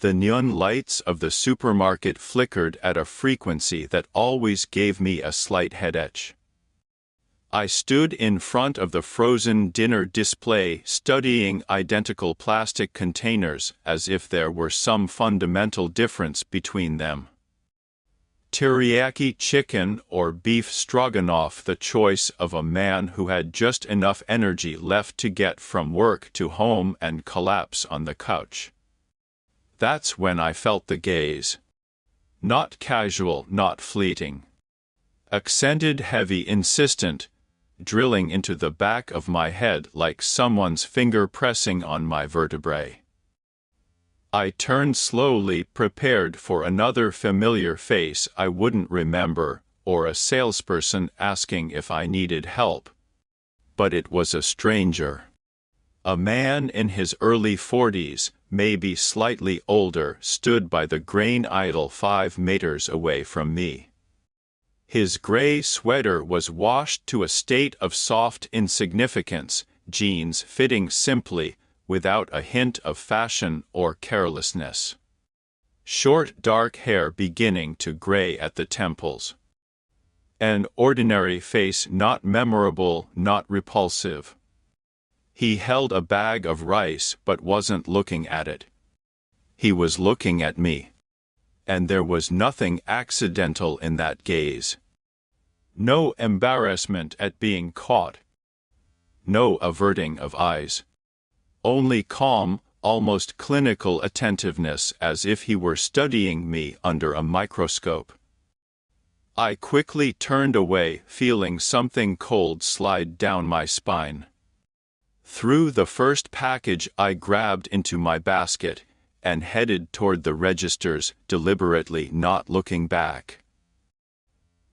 The neon lights of the supermarket flickered at a frequency that always gave me a slight headache. I stood in front of the frozen dinner display studying identical plastic containers as if there were some fundamental difference between them. Teriyaki chicken or beef stroganoff, the choice of a man who had just enough energy left to get from work to home and collapse on the couch. That's when I felt the gaze. Not casual, not fleeting. Accented, heavy, insistent, drilling into the back of my head like someone's finger pressing on my vertebrae. I turned slowly, prepared for another familiar face I wouldn't remember, or a salesperson asking if I needed help. But it was a stranger. A man in his early 40s, maybe slightly older, stood by the grain idol 5 meters away from me. His gray sweater was washed to a state of soft insignificance, jeans fitting simply, without a hint of fashion or carelessness. Short dark hair beginning to gray at the temples. An ordinary face, not memorable, not repulsive. He held a bag of rice but wasn't looking at it. He was looking at me. And there was nothing accidental in that gaze. No embarrassment at being caught. No averting of eyes. Only calm, almost clinical attentiveness, as if he were studying me under a microscope. I quickly turned away, feeling something cold slide down my spine. Threw the first package I grabbed into my basket, and headed toward the registers, deliberately not looking back.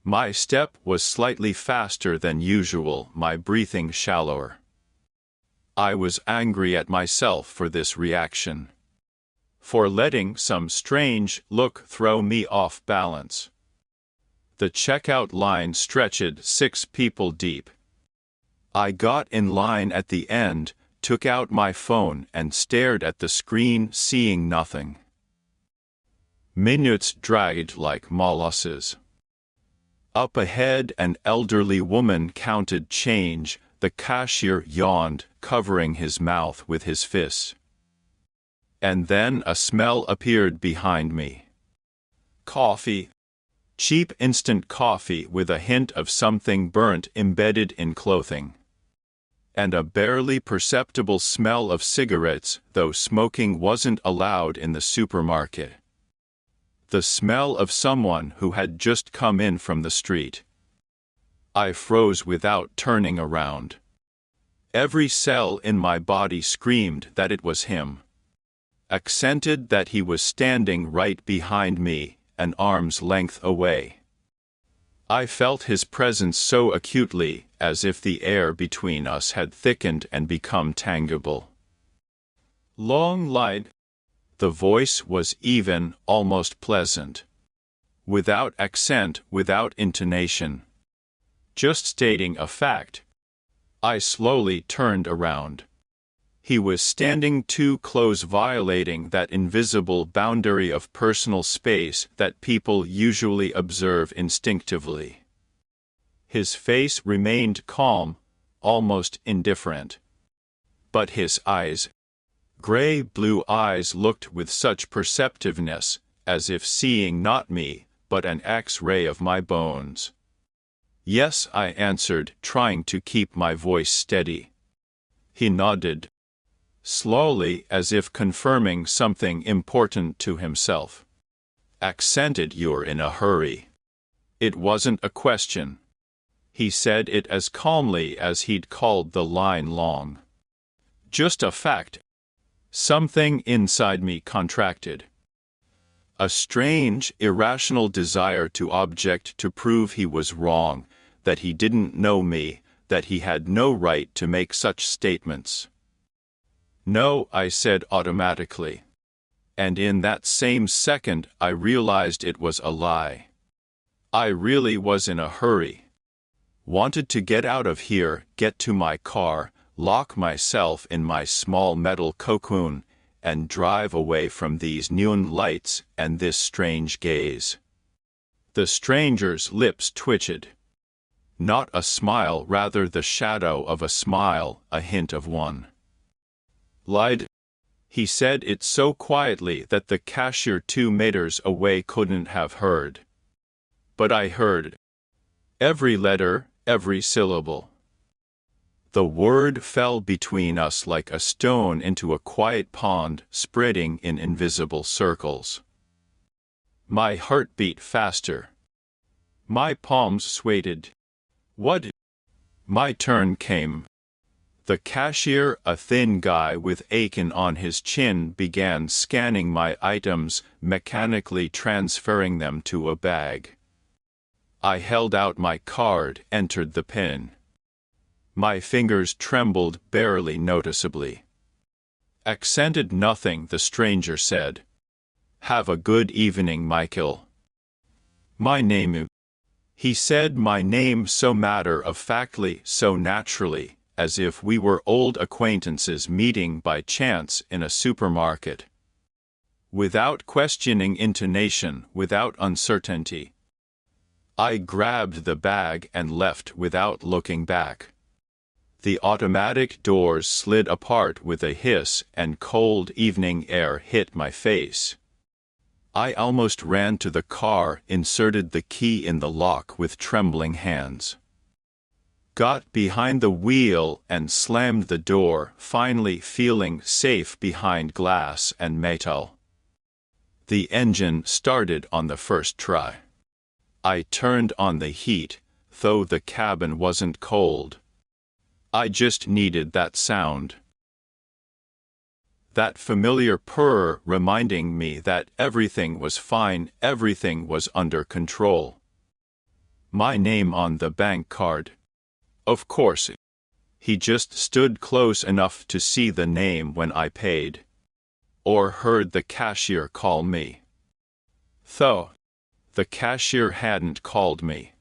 My step was slightly faster than usual, my breathing shallower. I was angry at myself for this reaction. For letting some strange look throw me off balance. The checkout line stretched 6 people deep. I got in line at the end, took out my phone and stared at the screen, seeing nothing. Minutes dragged like molasses. Up ahead, an elderly woman counted change. The cashier yawned, covering his mouth with his fists. And then a smell appeared behind me. Coffee. Cheap instant coffee with a hint of something burnt embedded in clothing. And a barely perceptible smell of cigarettes, though smoking wasn't allowed in the supermarket. The smell of someone who had just come in from the street. I froze without turning around. Every cell in my body screamed that it was him. Accented that he was standing right behind me, an arm's length away. I felt his presence so acutely, as if the air between us had thickened and become tangible. Long line. The voice was even, almost pleasant. Without accent, without intonation. Just stating a fact. I slowly turned around. He was standing too close, violating that invisible boundary of personal space that people usually observe instinctively. His face remained calm, almost indifferent. But his eyes, gray-blue eyes, looked with such perceptiveness, as if seeing not me, but an X-ray of my bones. "Yes," I answered, trying to keep my voice steady. He nodded. Slowly, as if confirming something important to himself. Accented, "You're in a hurry." It wasn't a question. He said it as calmly as he'd called the line long. Just a fact. Something inside me contracted. A strange, irrational desire to object, to prove he was wrong, that he didn't know me, that he had no right to make such statements. "No," I said automatically. And in that same second I realized it was a lie. I really was in a hurry. Wanted to get out of here, get to my car, lock myself in my small metal cocoon, and drive away from these neon lights and this strange gaze. The stranger's lips twitched. Not a smile, rather the shadow of a smile, a hint of one. Lied. He said it so quietly that the cashier 2 meters away couldn't have heard. But I heard. Every letter, every syllable. The word fell between us like a stone into a quiet pond, spreading in invisible circles. My heart beat faster. My palms swayed. What? My turn came. The cashier, a thin guy with aching on his chin, began scanning my items, mechanically transferring them to a bag. I held out my card, entered the PIN. My fingers trembled barely noticeably. Accented nothing, the stranger said. Have a good evening, Michael. My name. He said my name so matter-of-factly, so naturally, as if we were old acquaintances meeting by chance in a supermarket. Without questioning intonation, without uncertainty. I grabbed the bag and left without looking back. The automatic doors slid apart with a hiss and cold evening air hit my face. I almost ran to the car, inserted the key in the lock with trembling hands. Got behind the wheel and slammed the door, finally feeling safe behind glass and metal. The engine started on the first try. I turned on the heat, though the cabin wasn't cold. I just needed that sound. That familiar purr reminding me that everything was fine, everything was under control. My name on the bank card. Of course. He just stood close enough to see the name when I paid. Or heard the cashier call me. Though the cashier hadn't called me.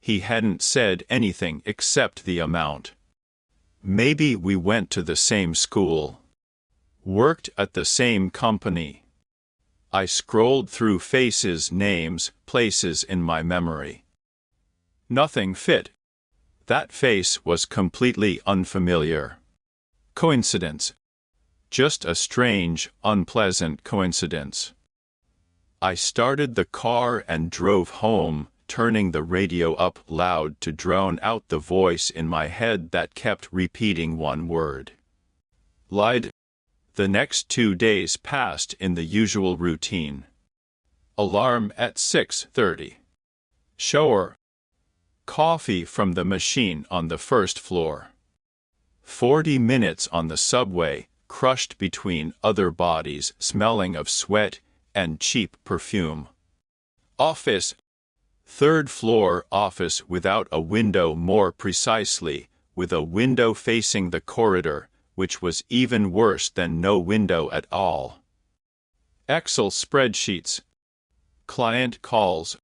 He hadn't said anything except the amount. Maybe we went to the same school. Worked at the same company. I scrolled through faces, names, places in my memory. Nothing fit. That face was completely unfamiliar. Coincidence. Just a strange, unpleasant coincidence. I started the car and drove home, turning the radio up loud to drown out the voice in my head that kept repeating one word. Lied. The next 2 days passed in the usual routine. Alarm at 6:30. Shower. Coffee from the machine on the first floor. 40 minutes on the subway, crushed between other bodies, smelling of sweat and cheap perfume. Office. 3rd floor office without a window, more precisely, with a window facing the corridor, which was even worse than no window at all. Excel spreadsheets. Client calls.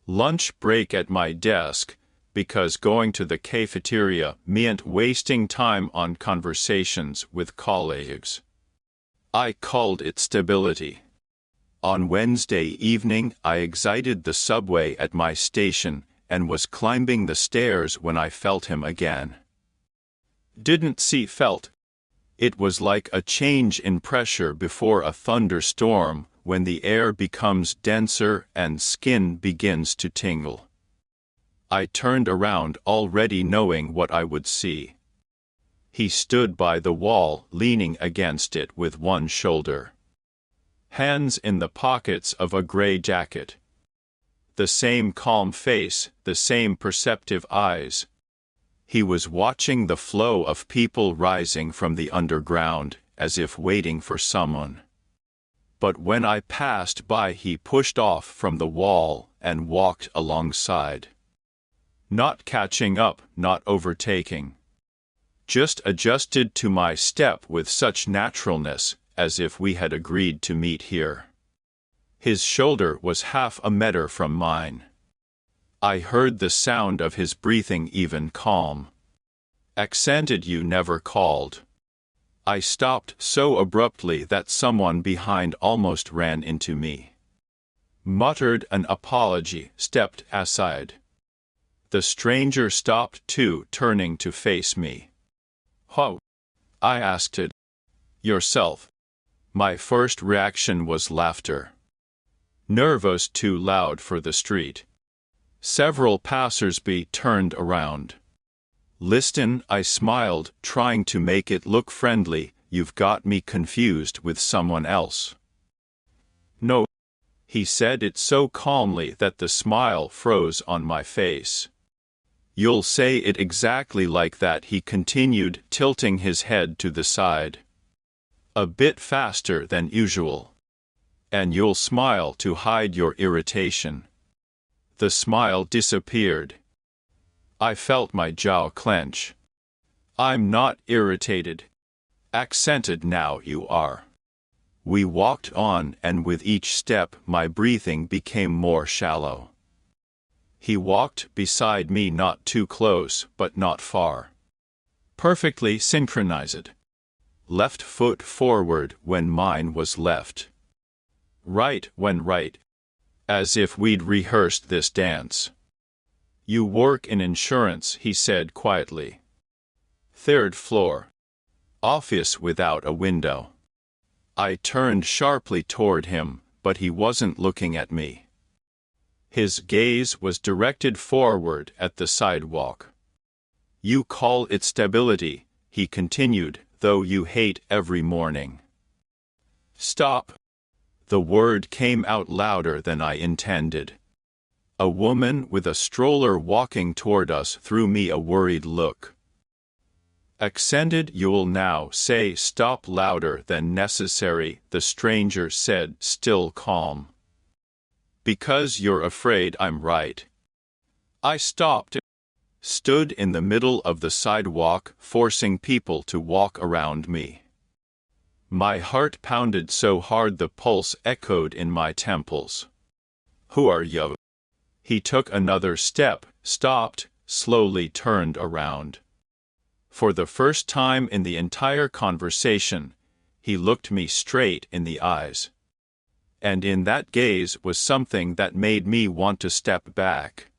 Lunch break at my desk, because going to the cafeteria meant wasting time on conversations with colleagues. I called it stability. On Wednesday evening, I exited the subway at my station and was climbing the stairs when I felt him again. Didn't see felt. It was like a change in pressure before a thunderstorm, when the air becomes denser and skin begins to tingle. I turned around already knowing what I would see. He stood by the wall, leaning against it with one shoulder. Hands in the pockets of a gray jacket. The same calm face, the same perceptive eyes. He was watching the flow of people rising from the underground, as if waiting for someone. But when I passed by, he pushed off from the wall and walked alongside. Not catching up, not overtaking. Just adjusted to my step with such naturalness, as if we had agreed to meet here. His shoulder was half a meter from mine. I heard the sound of his breathing, even calm. Accented. You never called. I stopped so abruptly that someone behind almost ran into me. Muttered an apology, stepped aside. The stranger stopped too, turning to face me. "How?" I asked it. "Yourself." My first reaction was laughter. Nervous, too loud for the street. Several passers-by turned around. "Listen," I smiled, trying to make it look friendly, "you've got me confused with someone else." "No," he said it so calmly that the smile froze on my face. "You'll say it exactly like that," he continued, tilting his head to the side. "A bit faster than usual. And you'll smile to hide your irritation." The smile disappeared. I felt my jaw clench. "I'm not irritated." Accented now you are. We walked on, and with each step my breathing became more shallow. He walked beside me, not too close, but not far. Perfectly synchronized. Left foot forward when mine was left. Right when right. As if we'd rehearsed this dance. "You work in insurance," he said quietly. "Third floor. Office without a window." I turned sharply toward him, but he wasn't looking at me. His gaze was directed forward at the sidewalk. "You call it stability," he continued, "though you hate every morning." "Stop." The word came out louder than I intended. A woman with a stroller walking toward us threw me a worried look. "Accented, you'll now say stop louder than necessary," the stranger said, still calm. "Because you're afraid I'm right." I stopped, stood in the middle of the sidewalk, forcing people to walk around me. My heart pounded so hard the pulse echoed in my temples. "Who are you?" He took another step, stopped, slowly turned around. For the first time in the entire conversation, he looked me straight in the eyes. And in that gaze was something that made me want to step back.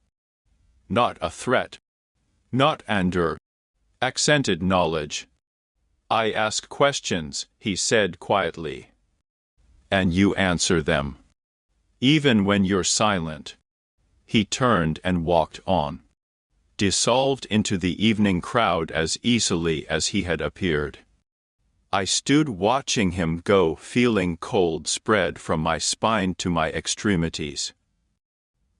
Not a threat. Not anger. Accented knowledge. "I ask questions," he said quietly. "And you answer them. Even when you're silent." He turned and walked on. Dissolved into the evening crowd as easily as he had appeared. I stood watching him go, feeling cold spread from my spine to my extremities.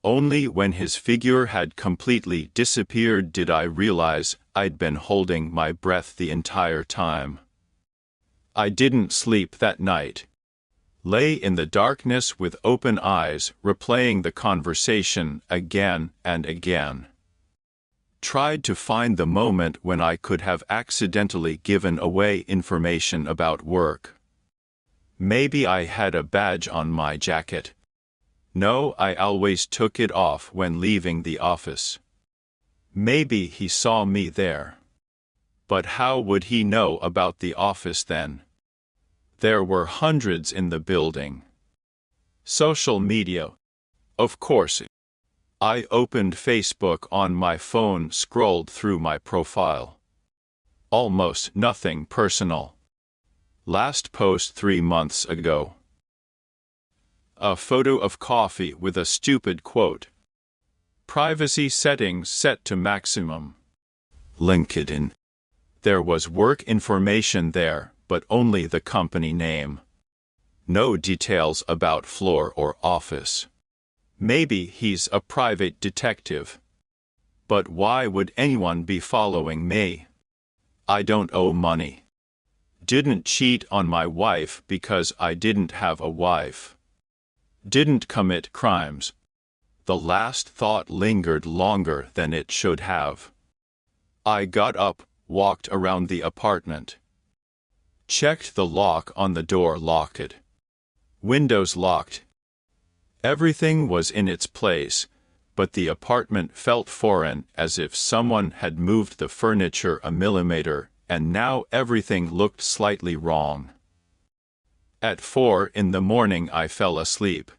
Only when his figure had completely disappeared did I realize I'd been holding my breath the entire time. I didn't sleep that night. Lay in the darkness with open eyes, replaying the conversation again and again. Tried to find the moment when I could have accidentally given away information about work. Maybe I had a badge on my jacket. No, I always took it off when leaving the office. Maybe he saw me there. But how would he know about the office then? There were hundreds in the building. Social media. Of course. I opened Facebook on my phone, scrolled through my profile. Almost nothing personal. Last post 3 months ago. A photo of coffee with a stupid quote. Privacy settings set to maximum. LinkedIn. There was work information there, but only the company name. No details about floor or office. Maybe he's a private detective. But why would anyone be following me? I don't owe money. Didn't cheat on my wife because I didn't have a wife. Didn't commit crimes. The last thought lingered longer than it should have. I got up, walked around the apartment. Checked the lock on the door, locked. Windows locked. Everything was in its place, but the apartment felt foreign, as if someone had moved the furniture a millimeter and now everything looked slightly wrong. At 4 in the morning I fell asleep.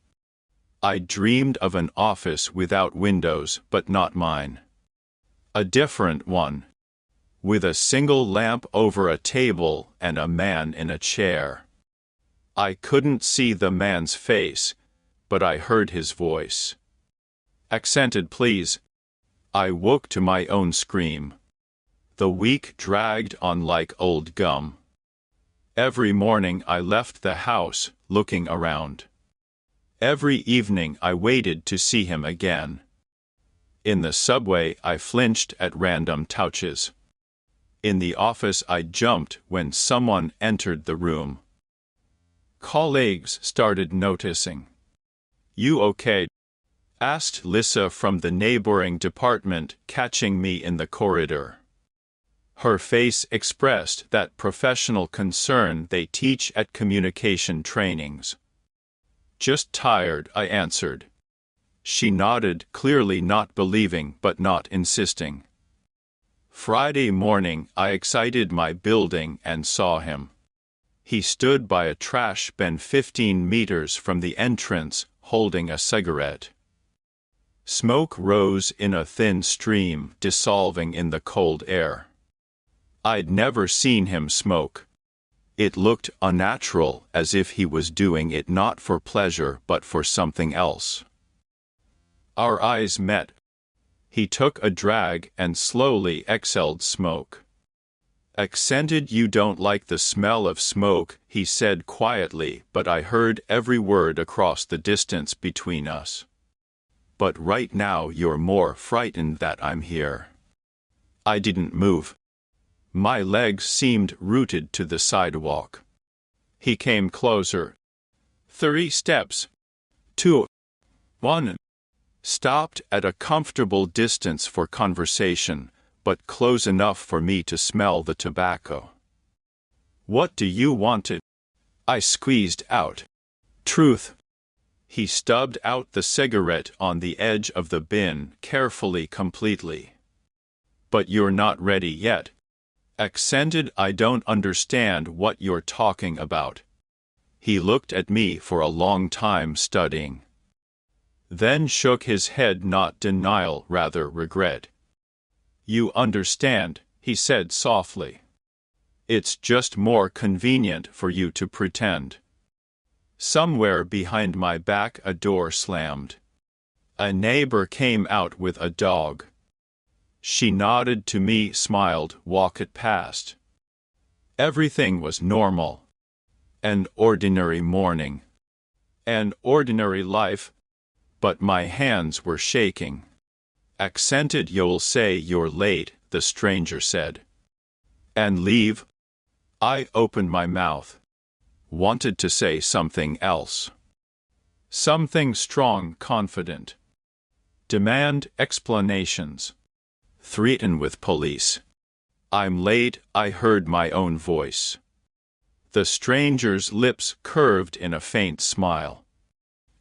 I dreamed of an office without windows, but not mine. A different one, with a single lamp over a table and a man in a chair. I couldn't see the man's face, but I heard his voice. Accented, please. I woke to my own scream. The week dragged on like old gum. Every morning I left the house, looking around. Every evening I waited to see him again. In the subway I flinched at random touches. In the office I jumped when someone entered the room. Colleagues started noticing. "You okay?" asked Lisa from the neighboring department, catching me in the corridor. Her face expressed that professional concern they teach at communication trainings. "Just tired," I answered. She nodded, clearly not believing but not insisting. Friday morning I exited my building and saw him. He stood by a trash bin 15 meters from the entrance, holding a cigarette. Smoke rose in a thin stream, dissolving in the cold air. I'd never seen him smoke. It looked unnatural, as if he was doing it not for pleasure but for something else. Our eyes met. He took a drag and slowly exhaled smoke. "Accented, you don't like the smell of smoke," he said quietly, but I heard every word across the distance between us. "But right now you're more frightened that I'm here." I didn't move. My legs seemed rooted to the sidewalk. He came closer. 3 steps. 2. 1. Stopped at a comfortable distance for conversation, but close enough for me to smell the tobacco. "What do you want it?" I squeezed out. "Truth." He stubbed out the cigarette on the edge of the bin, carefully, completely. "But you're not ready yet." Accented, "I don't understand what you're talking about." He looked at me for a long time, studying. Then shook his head, not denial, rather regret. "You understand," he said softly. "It's just more convenient for you to pretend." Somewhere behind my back a door slammed. A neighbor came out with a dog. She nodded to me, smiled, walked past. Everything was normal. An ordinary morning. An ordinary life. But my hands were shaking. "Accented, you'll say you're late," the stranger said. "And leave?" I opened my mouth. Wanted to say something else. Something strong, confident. Demand explanations. Threaten with police. "I'm late," I heard my own voice. The stranger's lips curved in a faint smile.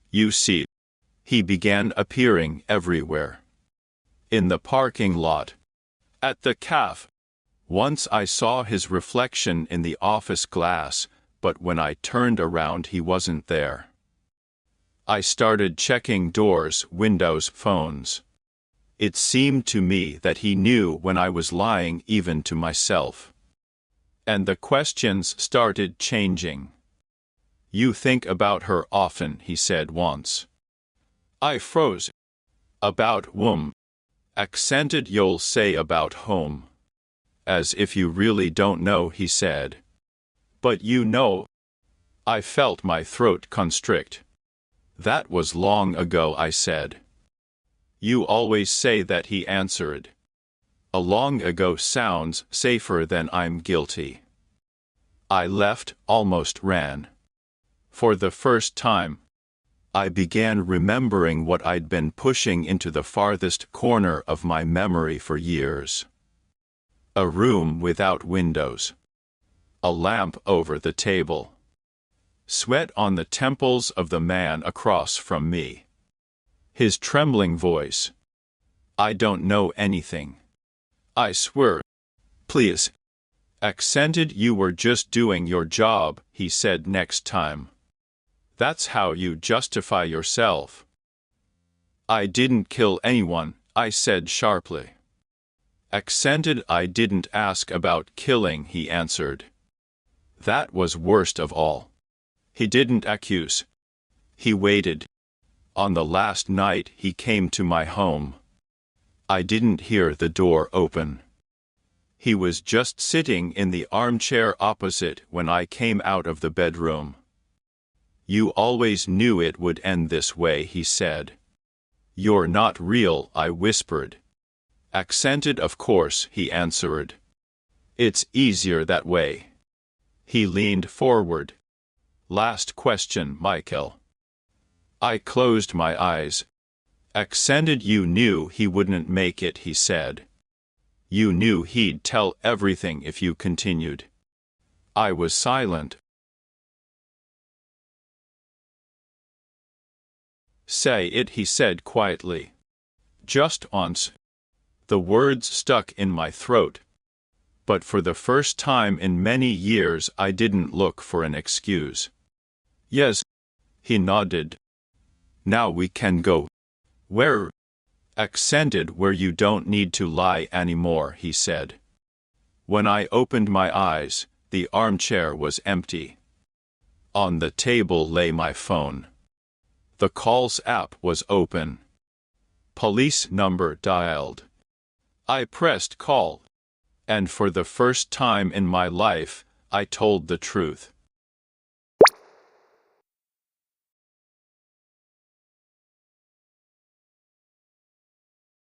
"You see." He began appearing everywhere. In the parking lot. At the cafe. Once I saw his reflection in the office glass, but when I turned around he wasn't there. I started checking doors, windows, phones. It seemed to me that he knew when I was lying, even to myself. And the questions started changing. "You think about her often," he said once. I froze. "About whom?" Accented, "You'll say about home." "As if you really don't know," he said. "But you know." I felt my throat constrict. "That was long ago," I said. "You always say that," he answered. "A long ago sounds safer than I'm guilty." I left, almost ran. For the first time, I began remembering what I'd been pushing into the farthest corner of my memory for years. A room without windows. A lamp over the table. Sweat on the temples of the man across from me. His trembling voice. "I don't know anything. I swear." "Please." Accented. You were just doing your job, he said next time. That's how you justify yourself. I didn't kill anyone, I said sharply. Accented. I didn't ask about killing, he answered. That was worst of all. He didn't accuse. He waited. On the last night he came to my home. I didn't hear the door open. He was just sitting in the armchair opposite when I came out of the bedroom. You always knew it would end this way, he said. You're not real, I whispered. Accented. Of course, he answered. It's easier that way. He leaned forward. Last question, Michael. I closed my eyes. Accented. You knew he wouldn't make it, he said. You knew he'd tell everything if you continued. I was silent. Say it, he said quietly. Just once. The words stuck in my throat. But for the first time in many years I didn't look for an excuse. Yes, he nodded. Now we can go. Where? Accented. Where you don't need to lie anymore, he said. When I opened my eyes, the armchair was empty. On the table lay my phone. The calls app was open. Police number dialed. I pressed call. And for the first time in my life, I told the truth.